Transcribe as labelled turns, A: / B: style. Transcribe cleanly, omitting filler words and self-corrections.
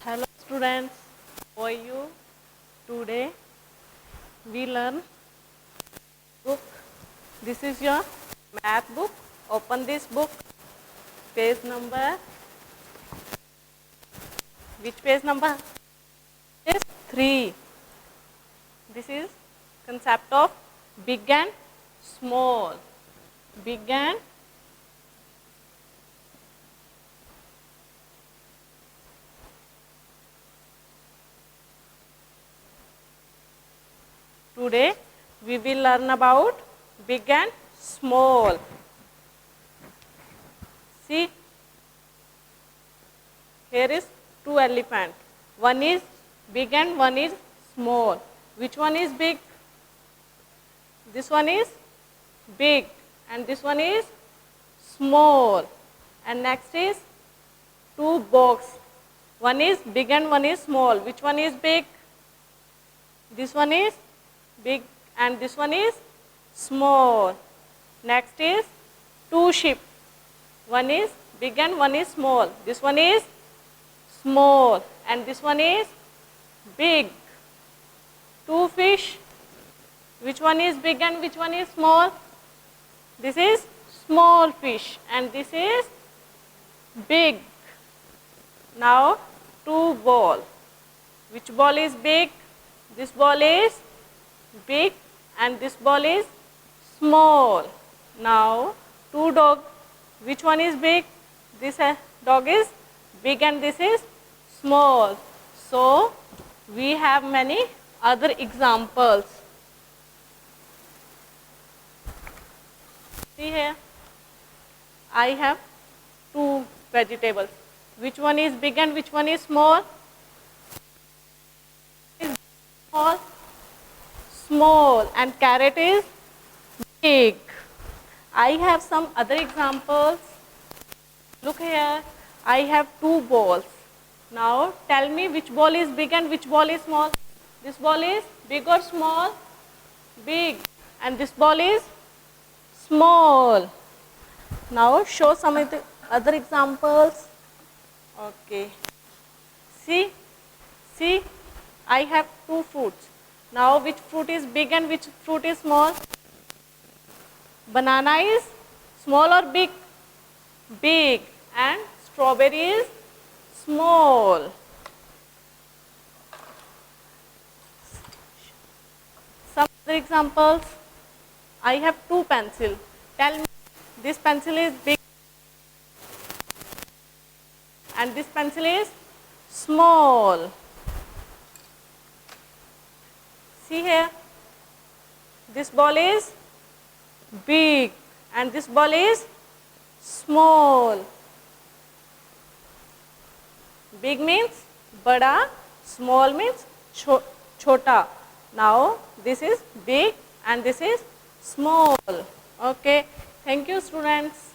A: Hello students, how are you? Today we learn book. This is your math book. Open this book. Page number, which page number? Page 3. This is concept of big and small. Big and today we will learn about big and small. See, here is two elephants. One is big and one is small. Which one is big? This one is big and this one is small. And next is two box. One is big and one is small. Which one is big? This one is big and this one is small. Next is two sheep. One is big and one is small. This one is small and this one is big. Two fish. Which one is big and which one is small? This is small fish and this is big. Now two ball. Which ball is big? This ball is big and this ball is small. Now two dog. Which one is big? This dog is big and this is small. So we have many other examples. See here, I have two vegetables. Which one is big and which one is small? Small, small, and carrot is big. I have some other examples. Look here, I have two balls. Now tell me which ball is big and which ball is small. This ball is big or small? Big. And this ball is small. Now show some other examples. Okay. See, I have two fruits. Now which fruit is big and which fruit is small? Banana is small or big? Big. And strawberry is small. Some other examples. I have two pencils. Tell me, this pencil is big and this pencil is small. See here, this ball is big and this ball is small. Big means bada, small means chota. Now this is big and this is small. Okay, thank you students.